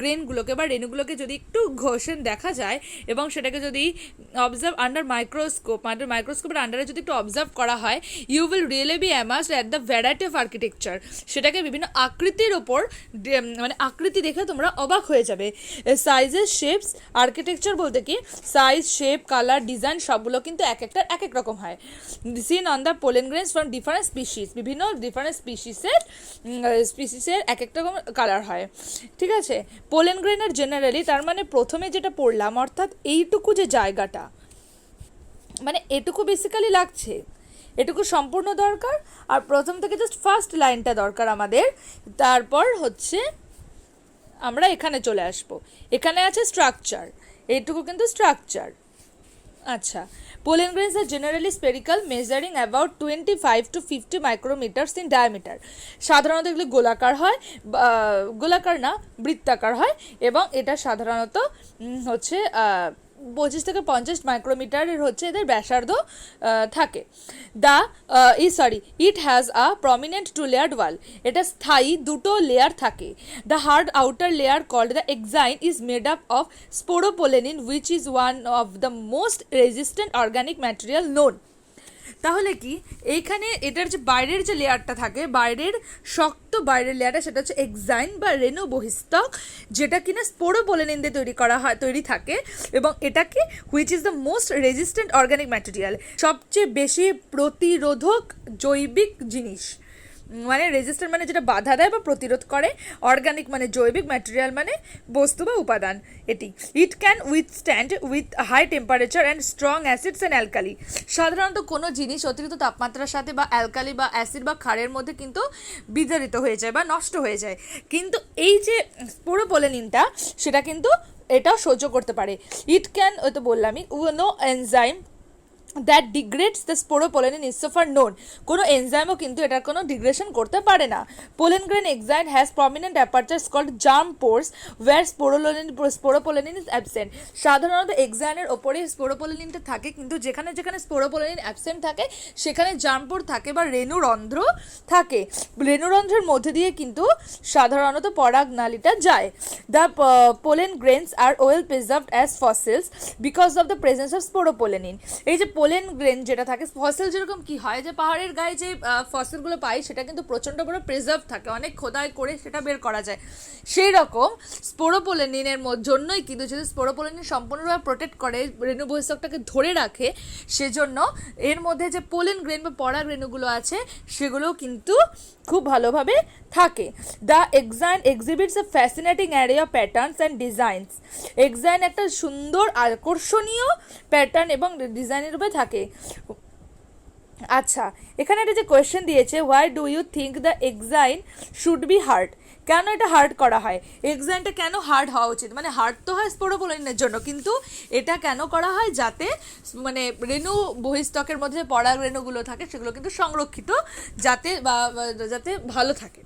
গ্রেনগুলোকে বা রেণুগুলোকে যদি একটু ঘষেন দেখা যায় এবং সেটাকে যদি অবজার্ভ আন্ডার মাইক্রোস্কোপের আন্ডারে যদি একটু অবজার্ভ করা হয়, you will really be amazed at the variety of architecture, সেটাকে বিভিন্ন আকৃতির ওপর মানে আকৃতি দেখে তোমরা অবাক হয়ে যাবে। সাইজেস, শেপস, আর্কিটেকচার বলতে কি সাইজ, শেপ, কালার, ডিজাইন সবগুলো কিন্তু এক এক রকম হয়। Seen on the pollen grains from different species, বিভিন্ন ডিফারেন্ট স্পিসিসের এক একটা রকম কালার হয়, ঠিক আছে। পোলেন গ্রেনের জেনারেলি, তার মানে প্রথমে যেটা পড়লাম অর্থাৎ এইটুকু যে জায়গাটা, মানে এটুকু বেসিক্যালি লাগছে, এটুকু সম্পূর্ণ দরকার, আর প্রথম থেকে জাস্ট ফার্স্ট লাইনটা দরকার আমাদের। তারপর হচ্ছে আমরা এখানে চলে আসব, এখানে আছে স্ট্রাকচার, এইটুকু কিন্তু স্ট্রাকচার। আচ্ছা, pollen grains are generally spherical, measuring about 25 to 50 micrometers in diameter. সাধারণত এগুলো গোলাকার হয়, গোলাকার না বৃত্তাকার হয়, এবং এটা সাধারণত হচ্ছে 25 থেকে 50 মাইক্রোমিটারের হচ্ছে এদের ব্যাসার্ধ থাকে। It has a prominent 2 layered wall, এটা স্থায়ী দুটো লেয়ার থাকে। The hard outer layer called the exine is made up of sporopollenin which is one of the most resistant organic material known. তাহলে কি এইখানে এটার যে বাইরের যে লেয়ারটা থাকে, বাইরের শক্ত বাইরের লেয়ারটা, সেটা হচ্ছে এক্সাইন বা রেণু বহিস্তক, যেটা কিনা স্পোরোপোলেনিন দিয়ে তৈরি থাকে, এবং এটাকে which is the most resistant organic material, সবচেয়ে বেশি প্রতিরোধক জৈবিক জিনিস, মানে রেজিস্ট্যান্ট মানে যেটা বাধা দেয় বা প্রতিরোধ করে, অর্গানিক মানে জৈবিক, ম্যাটেরিয়াল মানে বস্তু বা উপাদান। এটি it can withstand with high temperature and strong acids and alkali. সাধারণত কোনো জিনিস অতিরিক্ত তাপমাত্রার সাথে বা অ্যালকালি বা অ্যাসিড বা ক্ষারের মধ্যে কিন্তু বিতাড়িত হয়ে যায় বা নষ্ট হয়ে যায়, কিন্তু এই যে স্পোরোপোলেনিনটা সেটা কিন্তু এটা সহ্য করতে পারে। ইট ক্যান, ওই তো বললামই, no enzyme that degrades the sporopollenin is so far known, কোনো এনজাইমও কিন্তু এটার কোনো ডিগ্রেশন করতে পারে না। Pollen grain exine has prominent apertures called germ pores where sporopollenin is absent. সাধারণত এক্সাইনের ওপরে স্পোরোপোলেনিনটা থাকে, কিন্তু যেখানে যেখানে স্পোরোপোলেনিন অ্যাবসেন্ট থাকে সেখানে জার্ম পোর থাকে বা রেণুরন্ধ্র থাকে। রেণুরন্ধ্রের মধ্যে দিয়ে কিন্তু সাধারণত পরাগনালীটা যায়। The pollen grains are well preserved as fossils because of the presence of sporopollenin. এই যে পোলেন গ্রেন যেটা থাকে, ফসিল যেরকম কি হয় যে পাহাড়ের গায়ে যে ফসিলগুলো পাই সেটা কিন্তু প্রচণ্ড বড় প্রিজার্ভ থাকে, অনেক খোদাই করে সেটা বের করা যায়, সেই রকম স্পোরোপোলেনিনের জন্যই কিন্তু যদি স্পোরোপোলেনিন সম্পূর্ণভাবে প্রোটেক্ট করে, রেণু বহিস্তকটাকে ধরে রাখে, সেজন্য এর মধ্যে যে পোলেন গ্রেন বা পরাগ রেণুগুলো আছে সেগুলোও কিন্তু খুব ভালোভাবে থাকে। The exine exhibits A fascinating array of patterns and designs. Exine একটা সুন্দর আকর্ষণীয় প্যাটার্ন এবং ডিজাইনের উপরে থাকে। আচ্ছা, এখানে একটা যে কোয়েশ্চেন দিয়েছে, why do you think the exine should be hard, কেন এটা হার্ড করা হয়, এক্সাইনটা কেন হার্ড হওয়া উচিত, মানে হার্ড তো হয় স্পোরোপোলেনিনের জন্য, কিন্তু এটা কেন করা হয় যাতে মানে রেণু বহিস্তকের মধ্যে পরাগ রেণুগুলো থাকে সেগুলো কিন্তু সংরক্ষিত যাতে ভালো থাকে।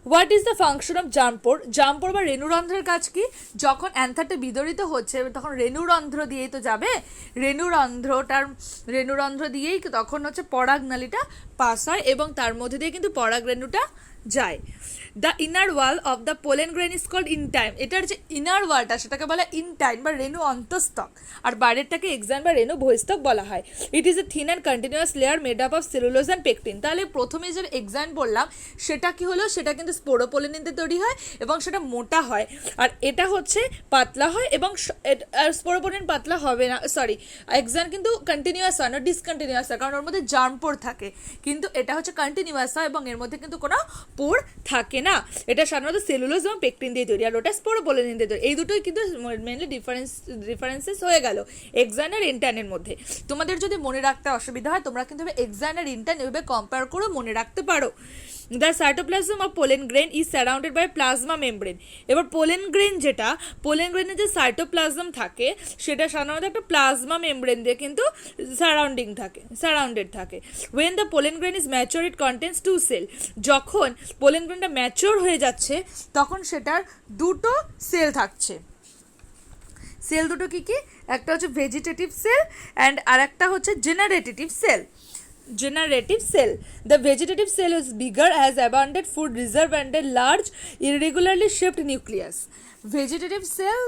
What is the function of germ pore, germ pore বা রেণুরন্ধ্রের কাজ কি, যখন অ্যান্থারটা বিদরিত হচ্ছে তখন রেণুরন্ধ্র দিয়েই তো যাবে, রেণুরন্ধ্র দিয়েই তখন হচ্ছে পরাগনালীটা পাস হয় এবং তার মধ্যে দিয়ে কিন্তু পরাগ রেণুটা যায়। The inner wall of the pollen grain is called intine, এটার যে ইনার ওয়ালটা সেটাকে বলা ইনটাইম বা রেণু অন্তস্তক, আর বাইরেরটাকে এক্সাইন বা রেণু বহিস্তক বলা হয়। It is a thin and continuous layer made up of cellulose and pectin. তাহলে প্রথমে যে এক্সাইন বললাম সেটা কি হলো, সেটা কিন্তু স্পোরোপোলেনিনতে তৈরি হয় এবং সেটা মোটা হয়, আর এটা হচ্ছে পাতলা হয়, এবং স্পোরোপোলেনিন পাতলা হবে না, এক্সাইন কিন্তু কন্টিনিউয়াস হয় না, ডিসকন্টিনিউয়াস হয়, কারণ ওর মধ্যে জার্মপোর থাকে, কিন্তু এটা হচ্ছে কন্টিনিউয়াস হয় এবং এর মধ্যে কিন্তু কোনো স্পোর থাকে না, এটা সাধারণত সেলুলোজ এবং পেকটিন দিয়ে তৈরি, আর ওটা স্পোরোপোলেনিন দিয়ে তৈরি। এই দুটোই কিন্তু মেনলি ডিফারেন্সেস হয়ে গেল এক্সান আর ইন্টার্নের মধ্যে। তোমাদের যদি মনে রাখতে অসুবিধা হয় তোমরা কিন্তু এক্সান আর ইন্টার্ন এভাবে কম্পেয়ার করে মনে রাখতে পারো। The cytoplasm of pollen grain is surrounded by plasma membrane. এবার পোলেন গ্রেন যেটা, পোলেন গ্রেনে যে সাইটোপ্লাজম থাকে সেটা সাধারণত একটা প্লাজমা মেমব্রেন দিয়ে কিন্তু সারাউন্ডেড থাকে। When the pollen grain is mature it contains two cell. যখন পোলেন গ্রেনটা ম্যাচিওর হয়ে যাচ্ছে তখন সেটার দুটো সেল থাকছে। সেল দুটো কি কি? একটা হচ্ছে ভেজিটেটিভ সেল অ্যান্ড আর একটা হচ্ছে generative cell. The vegetative cell is bigger, has abundant food reserve and a large irregularly shaped nucleus. Vegetative cell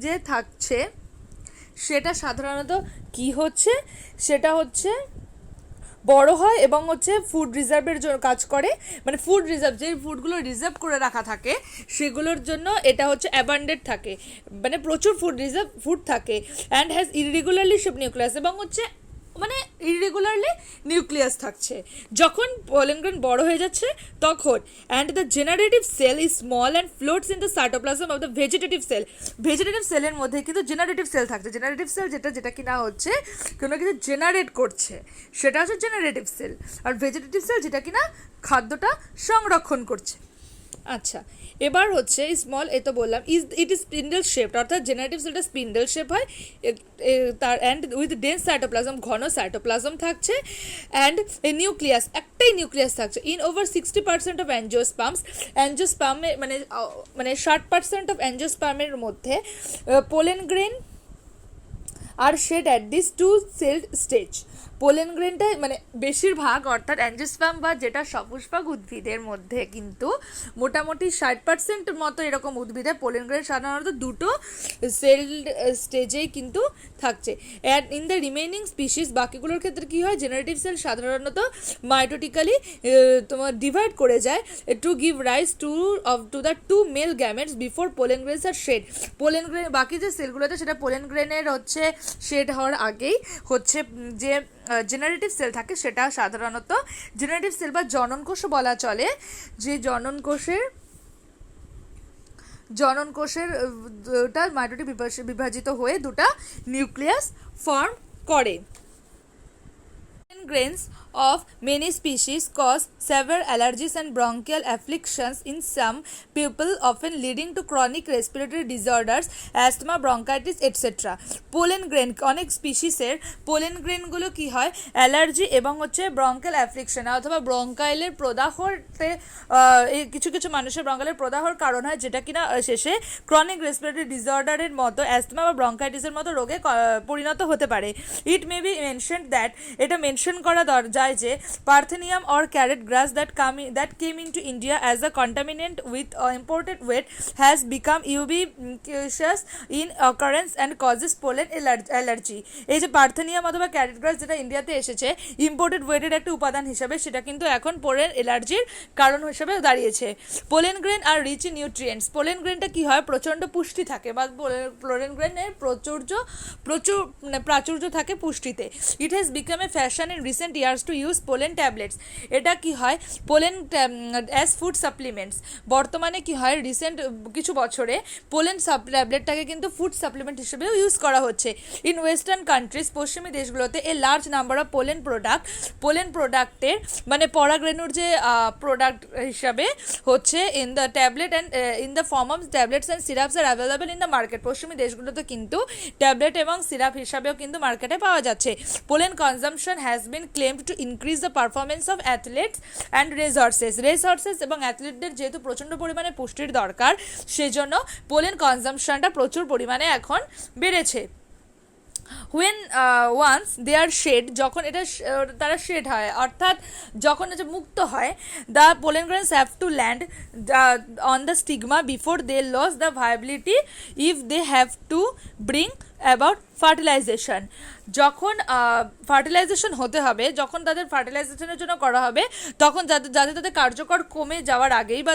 যে থাকছে সেটা সাধারণত কি হচ্ছে, সেটা হচ্ছে বড় হয় এবং হচ্ছে ফুড রিজার্ভের জন্য কাজ করে, মানে ফুড রিজার্ভ, যে ফুডগুলো রিজার্ভ করে রাখা থাকে সেগুলোর জন্য এটা হচ্ছে অ্যাবান্ডেন্ট থাকে, মানে প্রচুর ফুড থাকে। অ্যান্ড হ্যাজ ইররেগুলারলি শেপ নিউক্লিয়াস, এবং হচ্ছে মানে ইররেগুলারলি নিউক্লিয়াস থাকছে যখন পোলেন গ্রেন বড় হয়ে যাচ্ছে তখন। And the generative cell is small and floats in the cytoplasm of the vegetative cell. Vegetative সেলের মধ্যে কিন্তু জেনারেটিভ সেল থাকছে। জেনারেটিভ সেল যেটা কিনা হচ্ছে কোনো কিছু জেনারেট করছে সেটা হচ্ছে জেনারেটিভ সেল, আর ভেজিটেটিভ সেল যেটা কিনা খাদ্যটা সংরক্ষণ করছে। আচ্ছা, এবার হচ্ছে স্মল, এ তো বললাম, ইট ইজ স্পিন্ডেল শেপড, অর্থাৎ জেনারেটিভ সেলটা স্পিন্ডেল শেপ হয় তার, অ্যান্ড উইথ ডেন্স সাইটোপ্লাজম, ঘন সাইটোপ্লাজম থাকছে, অ্যান্ড এ নিউক্লিয়াস, একটাই নিউক্লিয়াস থাকছে। ইন ওভার 60% অফ অ্যাঞ্জিওস্পার্মে মানে 60% অফ অ্যাঞ্জিওস্পার্মের মধ্যে pollen grain are shed at this two celled stage. Pollen গ্রেনটা মানে বেশিরভাগ, অর্থাৎ অ্যাঞ্জিওস্পার্ম বা যেটা সপুষ্পক উদ্ভিদের মধ্যে কিন্তু মোটামুটি 60% মতো এরকম উদ্ভিদে পোলেন গ্রেন সাধারণত দুটো সেলড স্টেজেই কিন্তু থাকছে। And in the remaining species, বাকিগুলোর ক্ষেত্রে কী হয়, জেনারেটিভ সেল সাধারণত মাইটোটিক্যালি তোমার ডিভাইড করে যায় to give rise to the two male gametes before pollen grains are shed. Pollen grain বাকি যে সেলগুলোতে সেটা পোলেন গ্রেনের হচ্ছে শেড হওয়ার আগেই হচ্ছে যে জেনারেটিভ সেল থাকে সেটা সাধারণত জেনারেটিভ সেল বা জননকোষ বলা চলে, যে জননকোষের দুটা মাইটোটিক বিভাজিত হয়ে দুটা নিউক্লিয়াস ফর্ম করে। Grains of many species cause severe allergies and bronchial afflictions in some people, often leading to chronic respiratory disorders, asthma, bronchitis, etc. Pollen grain, অনেক স্পিসিসের পোলেন গ্রেনগুলো কি হয়, অ্যালার্জি এবং হচ্ছে ব্রঙ্কাল অ্যাফ্লিকশন অথবা ব্রঙ্কাইলের প্রদাহতে কিছু কিছু মানুষের ব্রঙ্কাইলের প্রদাহর কারণ হয়, যেটা কিনা শেষে ক্রনিক রেসপিরেটরি ডিসঅর্ডারের মতো অ্যাস্থমা বা ব্রঙ্কাইটিসের মতো রোগে পরিণত হতে পারে। It may be mentioned that, এটা মেনশন করা যায় যে parthenium or carrot grass that came into India as a contaminant with imported wheat has become ubiquitous in occurrence and causes pollen allergy. এই যে পার্থেনিয়াম অথবা ক্যারেট গ্রাস যেটা ইন্ডিয়াতে এসেছে ইম্পোর্টেড ওয়েটের একটা উপাদান হিসাবে, সেটা কিন্তু এখন পোলেন অ্যালার্জির কারণ হিসাবে দাঁড়িয়েছে। Pollen grain are rich in nutrients, pollen গ্রেনটা কি হয়, প্রচণ্ড পুষ্টি থাকে বা পোলেন গ্রেনের প্রাচুর্য থাকে পুষ্টিতে। It has become a fashion in recent years to use pollen tablets. এটা কি হয়, পোলেন অ্যাজ ফুড সাপ্লিমেন্টস, বর্তমানে কি হয় রিসেন্ট কিছু বছরে পোলেন ট্যাবলেটটাকে কিন্তু ফুড সাপ্লিমেন্ট হিসেবেও ইউজ করা হচ্ছে। ইন ওয়েস্টার্ন কান্ট্রিজ, পশ্চিমী দেশগুলোতে a large number of pollen প্রোডাক্টের মানে পরাগরেণুর যে প্রোডাক্ট হিসাবে হচ্ছে in the tablet and in the form of tablets and syrups are available in the market. পশ্চিমী দেশগুলোতে কিন্তু ট্যাবলেট এবং সিরাপ হিসাবেও কিন্তু মার্কেটে পাওয়া যাচ্ছে। Pollen consumption has been claimed to increase the performance of athlete's and race horse's এবং অ্যাথলেটদের যেহেতু প্রচণ্ড পরিমাণে পুষ্টির দরকার সেজন্য পোলেন কনজাম্পশনটা প্রচুর পরিমাণে এখন বেড়েছে। when once they are shed, যখন এটা তারা শেড হয় অর্থাৎ যখন এটা মুক্ত হয়, the pollen grains have to land on the stigma before they lose the viability if they have to bring about fertilisation. যখন ফার্টিলাইজেশন হতে হবে, যখন তাদের ফার্টিলাইজেশনের জন্য করা হবে, তখন যাদের যাদের তাদের কার্যকর কমে যাওয়ার আগেই বা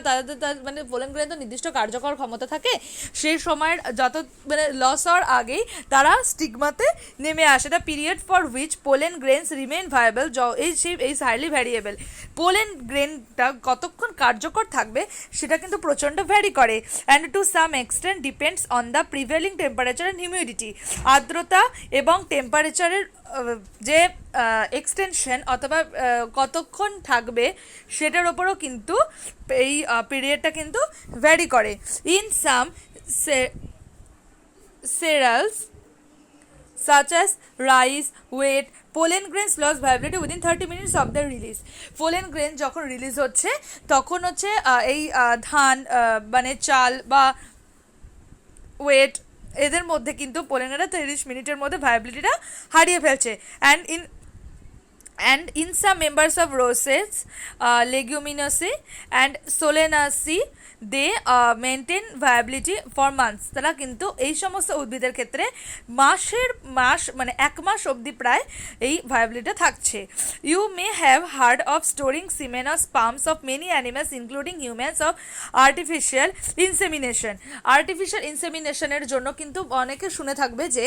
মানে পোলেন গ্রেন তো নির্দিষ্ট কার্যকর ক্ষমতা থাকে, সেই সময়ের যত মানে লস হওয়ার আগেই তারা স্টিগমাতে নেমে আসে। The period for which pollen grains remain viable is highly variable. Pollen গ্রেনটা কতক্ষণ কার্যকর থাকবে সেটা কিন্তু প্রচণ্ড ভ্যারি করে। And to some extent depends on the prevailing temperature and humidity. আর্দ্রতা এবং টেম্পারেচারের যে এক্সটেনশন অথবা কতক্ষণ থাকবে সেটার ওপরও কিন্তু এই পিরিয়ডটা কিন্তু ভ্যারি করে। In some cereals such as rice, wheat, pollen grains lose viability within 30 minutes of their release. pollen grain যখন রিলিজ হচ্ছে তখন হচ্ছে এই ধান মানে চাল বা ওয়েট এদের মধ্যে কিন্তু পোলেন গ্রেনটা 30 মিনিটের মধ্যে ভায়াবিলিটিটা হারিয়ে ফেলছে। And in some members of roses, leguminosae and solanaceae, they maintain viability for months. তারা কিন্তু এই সমস্ত উদ্ভিদের ক্ষেত্রে মাস মানে 1 মাস অবধি প্রায় এই ভায়াবিলিটি থাকছে। You may have heard of storing semen or sperms of many animals including humans of artificial insemination. Artificial ইনসেমিনেশনের জন্য কিন্তু অনেকে শুনে থাকবে যে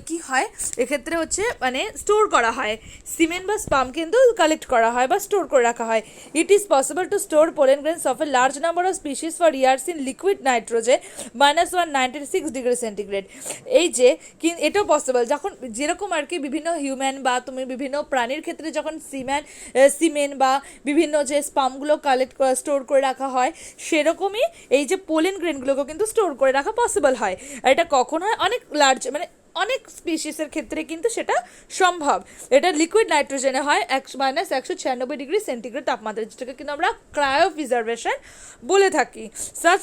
কি হয় এক্ষেত্রে হচ্ছে মানে স্টোর করা হয় সিমেন বা স্পাম কিন্তু কালেক্ট করা হয় বা স্টোর করে রাখা হয়। It is possible to store pollen grains of A large number of species for years in liquid nitrogen -196°C। এই যে এটাও পসিবল যখন যেরকম আর কি বিভিন্ন হিউম্যান বা তুমি বিভিন্ন প্রাণীর ক্ষেত্রে যখন সিমেন বা বিভিন্ন যে স্পামগুলো স্টোর করে রাখা হয় সেরকমই এই যে পোলেন গ্রেনগুলোকেও কিন্তু স্টোর করে রাখা পসিবল হয়। আর এটা কখন হয় অনেক লার্জ মানে অনেক স্পিসিসের ক্ষেত্রে কিন্তু সেটা সম্ভব। এটা লিকুইড নাইট্রোজেনে হয় -196°C তাপমাত্রা, যেটাকে কিন্তু আমরা ক্রায়ো প্রিজার্ভেশন বলে থাকি। Such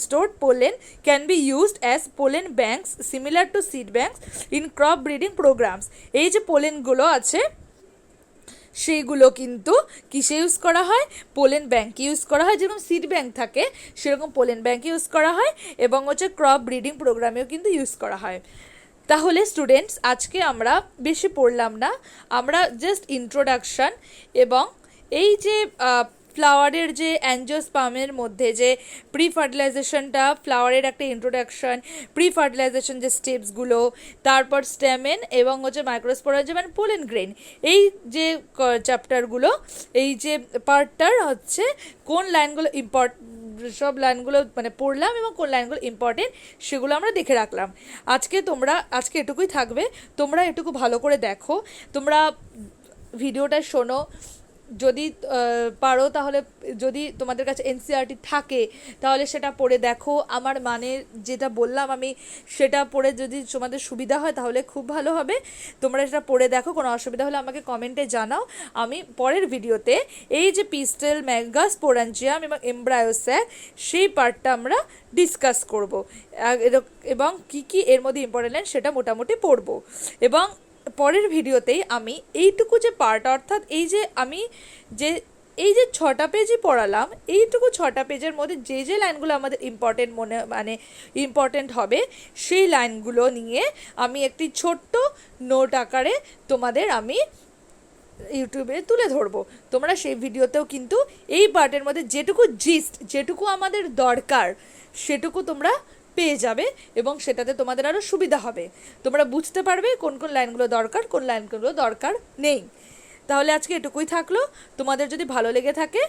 stored pollen can be used as pollen banks similar to seed banks in crop breeding programs. এই যে পোলেনগুলো আছে সেইগুলো কিন্তু কিসে ইউজ করা হয়, পোলেন ব্যাঙ্কে ইউজ করা হয়। যেরকম সিড ব্যাঙ্ক থাকে সেরকম পোলেন ব্যাঙ্কে ইউজ করা হয় এবং হচ্ছে ক্রপ ব্রিডিং প্রোগ্রামেও কিন্তু ইউজ করা হয়। তাহলে স্টুডেন্টস আজকে আমরা বেশি পড়লাম না, আমরা জাস্ট ইন্ট্রোডাকশান এবং এই যে ফ্লাওয়ারের যে অ্যাঞ্জিওস্পার্মের মধ্যে যে প্রি ফার্টিলাইজেশনটা, ফ্লাওয়ারের একটা ইন্ট্রোডাকশন, প্রি ফার্টিলাইজেশন যে স্টেপসগুলো, তারপর স্টেমেন এবং হচ্ছে মাইক্রোস্পোরাজিয়াম অ্যান্ড পোলেন গ্রেন, এই যে চ্যাপ্টারগুলো এই যে পার্টটার হচ্ছে কোন লাইনগুলো সব লাইনগুলো মানে পড়লাম এবং কোন লাইনগুলো ইম্পর্টেন্ট সেগুলো আমরা দেখে রাখলাম। আজকে এটুকুই থাকবে, তোমরা এটুকু ভালো করে দেখো, তোমরা ভিডিওটা শোনো, যদি পারো তাহলে যদি তোমাদের কাছে এনসিইআরটি থাকে তাহলে সেটা পড়ে দেখো। আমার মানে যেটা বললাম আমি সেটা পড়ে যদি তোমাদের সুবিধা হয় তাহলে খুব ভালো হবে। তোমরা সেটা পড়ে দেখো, কোনো অসুবিধা হলে আমাকে কমেন্টে জানাও। আমি পরের ভিডিওতে এই যে পিস্টেল মেগাস্পোরাঞ্জিয়াম এবং এমব্রায়োস্যাক সেই পার্টটা আমরা ডিসকাস করব এবং কি এর মধ্যে ইম্পর্টেন্ট সেটা মোটামুটি পড়বো। এবং পরের ভিডিওতেই আমি এইটুকু যে পার্ট অর্থাৎ এই যে আমি যে 6টা পেজই পড়ালাম, এইটুকু 6টা পেজের মধ্যে যে লাইনগুলো আমাদের ইম্পর্টেন্ট হবে সেই লাইনগুলো নিয়ে আমি একটি ছোট্ট নোট আকারে তোমাদের আমি ইউটিউবে তুলে ধরবো। তোমরা সেই ভিডিওতেও কিন্তু এই পার্টের মধ্যে যেটুকু আমাদের দরকার সেটুকু তোমরা পেয়ে যাবে এবং সেটাতে তোমাদের আরও সুবিধা হবে, তোমরা বুঝতে পারবে কোন কোন লাইনগুলো দরকার কোন লাইনগুলো দরকার নেই। তাহলে আজকে এটুকুই থাকলো। তোমাদের যদি ভালো লেগে থাকে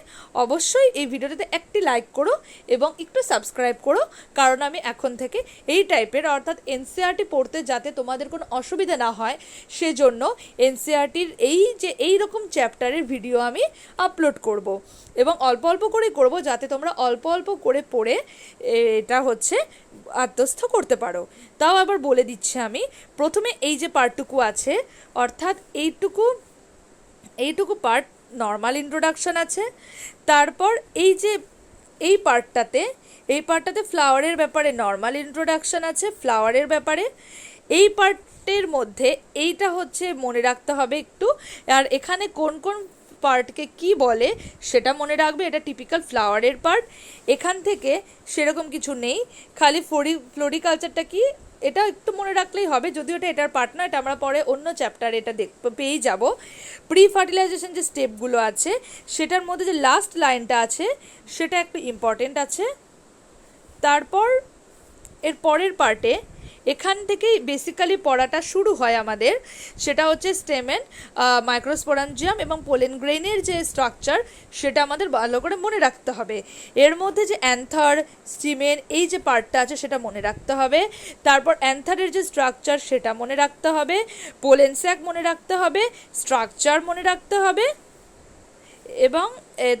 অবশ্যই এই ভিডিওটাতে একটি লাইক করো এবং একটু সাবস্ক্রাইব করো, কারণ আমি এখন থেকে এই টাইপের অর্থাৎ এনসিইআরটি পড়তে যাতে তোমাদের কোনো অসুবিধা না হয় সেজন্য এনসিইআরটির এই রকম চ্যাপ্টারের ভিডিও আমি আপলোড করব এবং অল্প অল্প করেই করব যাতে তোমরা অল্প অল্প করে পড়ে এটা হচ্ছে আত্মস্থ করতে পারো। তাও আবার বলে দিচ্ছি আমি, প্রথমে এই যে পার্টটুকু আছে অর্থাৎ এইটুকু পার্ট নর্মাল ইন্ট্রোডাকশান আছে, তারপর এই পার্টটাতে ফ্লাওয়ারের ব্যাপারে নর্মাল ইন্ট্রোডাকশান আছে, ফ্লাওয়ারের ব্যাপারে এই পার্টের মধ্যে এইটা হচ্ছে মনে রাখতে হবে একটু, আর এখানে কোন কোন পার্টকে কি বলে সেটা মনে রাখবে, এটা টিপিক্যাল ফ্লাওয়ারের পার্ট। এখান থেকে সেরকম কিছু নেই, খালি ফ্লোরিকালচারটা কি এটা একটু মনে রাখলেই হবে, যদিও এটার পার্ট না, এটা আমরা পরে অন্য চ্যাপ্টারে এটা পেয়েই যাব। প্রি ফার্টিলাইজেশন যে স্টেপগুলো আছে সেটার মধ্যে যে লাস্ট লাইনটা আছে সেটা একটু ইম্পর্টেন্ট আছে। তারপর এর পরের পার্টে এখান থেকেই বেসিক্যালি পড়াটা শুরু হয় আমাদের, সেটা হচ্ছে স্টেমেন, মাইক্রোস্পোরাঞ্জিয়াম এবং পোলেন গ্রেইনের যে স্ট্রাকচার সেটা আমাদের ভালো করে মনে রাখতে হবে। এর মধ্যে যে অ্যান্থার, স্টিমেন এই যে পার্টটা আছে সেটা মনে রাখতে হবে। তারপর অ্যান্থারের যে স্ট্রাকচার সেটা মনে রাখতে হবে, পোলেন স্যাক মনে রাখতে হবে, স্ট্রাকচার মনে রাখতে হবে। এবং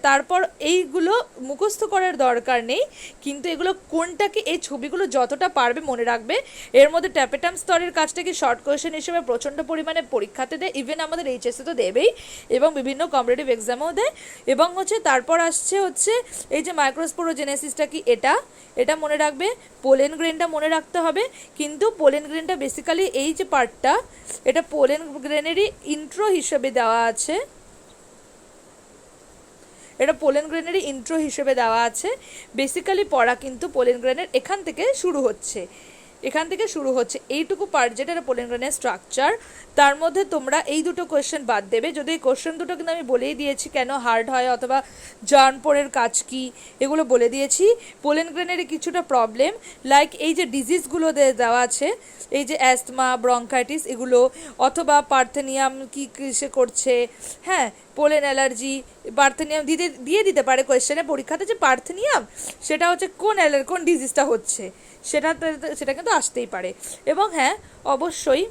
তারপর এইগুলো মুখস্থ করার দরকার নেই, কিন্তু এগুলো কোনটাকে, এই ছবিগুলো যতটা পারবে মনে রাখবে। এর মধ্যে ট্যাপেটাম স্তরের কাজটাকে শর্ট কোয়েশ্চেন হিসেবে প্রচণ্ড পরিমাণে পরীক্ষাতে দেয়, ইভেন আমাদের এইচএসে তো দেবেই এবং বিভিন্ন কম্পিটিটিভ এক্সামেও দেয়। এবং হচ্ছে তারপর আসছে হচ্ছে এই যে মাইক্রোস্পোরোজেনেসিসটা কি, এটা মনে রাখবে। পোলেন গ্রেনটা মনে রাখতে হবে, কিন্তু পোলেন গ্রেনটা বেসিক্যালি এই যে পার্টটা এটা পোলেন গ্রেনেরই ইন্ট্রো হিসেবে দেওয়া আছে, এটা পোলেন গ্রেনেরই ইন্ট্রো হিসেবে দেওয়া আছে। বেসিক্যালি পড়া কিন্তু পোলেন গ্রেনের এখান থেকে শুরু হচ্ছে, এইটুকু পার্ট যেটা পোলেন গ্রেনের স্ট্রাকচার। তার মধ্যে তোমরা এই দুটো কোয়েশ্চেন বাদ দেবে, যদি এই কোয়েশ্চেন দুটো কিন্তু আমি বলেই দিয়েছি কেন হার্ড হয় অথবা জার্নপোরের কাজ কি এগুলো বলে দিয়েছি। পোলেন গ্রেনের কিছুটা প্রবলেম লাইক এই যে ডিজিজগুলো দেওয়া আছে, এই যে অ্যাস্তমা, ব্রঙ্কাইটিস এগুলো, অথবা পার্থেনিয়াম কি কিসে করছে, হ্যাঁ পোলেন অ্যালার্জি, পার্থেনিয়াম দিয়ে দিতে পারে কোয়েশ্চেনে পরীক্ষাতে যে পার্থেনিয়াম সেটা হচ্ছে কোন ডিজিজটা হচ্ছে, সেটা কিন্তু আসতেই পারে। এবং হ্যাঁ অবশ্যই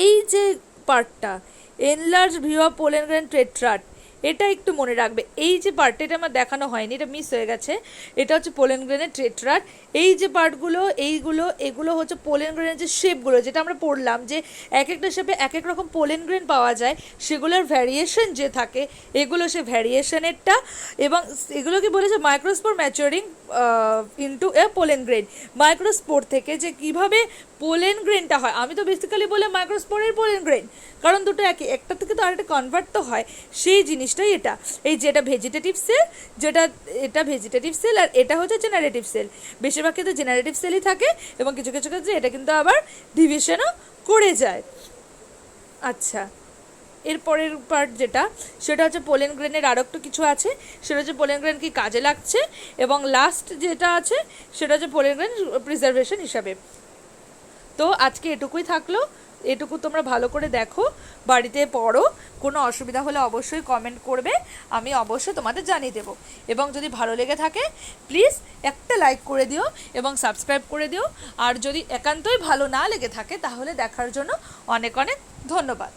এই যে পার্টটা enlarge view of pollen grain tetrad এটা একটু মনে রাখবে। এই যে পার্টটা এটা আমার দেখানো হয়নি, এটা মিস হয়ে গেছে, এটা হচ্ছে পোলেন গ্রেনের টেট্রাট। এই যে পার্টগুলো এগুলো হচ্ছে পোলেন গ্রেনের যে শেপগুলো যেটা আমরা পড়লাম যে এক একটা শেপে এক এক রকম পোলেন গ্রেন পাওয়া যায়, সেগুলোর ভ্যারিয়েশন যে থাকে এগুলো সে ভ্যারিয়েশনেরটা। এবং এগুলো কি বলেছে microspore maturing into a pollen grain, microspore থেকে যে কিভাবে পোলেন গ্রেনটা হয়। আমি তো বেসিক্যালি বলে মাইক্রোস্পোরের পোলেন গ্রেন, কারণ দুটো একই, একটা থেকে তো আরেকটা কনভার্ট তো হয়, সেই জিনিসটাই এটা। এই যেটা ভেজিটেটিভ সেল, এটা ভেজিটেটিভ সেল, আর এটা হচ্ছে জেনারেটিভ সেল। বেশিরভাগ কিন্তু জেনারেটিভ সেলই থাকে এবং কিছু কিছু ক্ষেত্রে এটা কিন্তু আবার ডিভিশনও করে যায়। আচ্ছা, এরপরের পার্ট যেটা সেটা হচ্ছে পোলেন গ্রেনের আরও একটু কিছু আছে, সেটা হচ্ছে পোলেন গ্রেন কি কাজে লাগছে, এবং লাস্ট যেটা আছে সেটা হচ্ছে পোলেন গ্রেন প্রিজার্ভেশন হিসাবে। তো আজকে এটুকুই থাকলো, এটুকু তোমরা ভালো করে দেখো, বাড়িতে পড়ো, কোনো অসুবিধা হলে অবশ্যই কমেন্ট করবে, আমি অবশ্যই তোমাদের জানিয়ে দেবো। এবং যদি ভালো লেগে থাকে প্লিজ একটা লাইক করে দিও এবং সাবস্ক্রাইব করে দিও। আর যদি একান্তই ভালো না লেগে থাকে তাহলে দেখার জন্য অনেক অনেক ধন্যবাদ।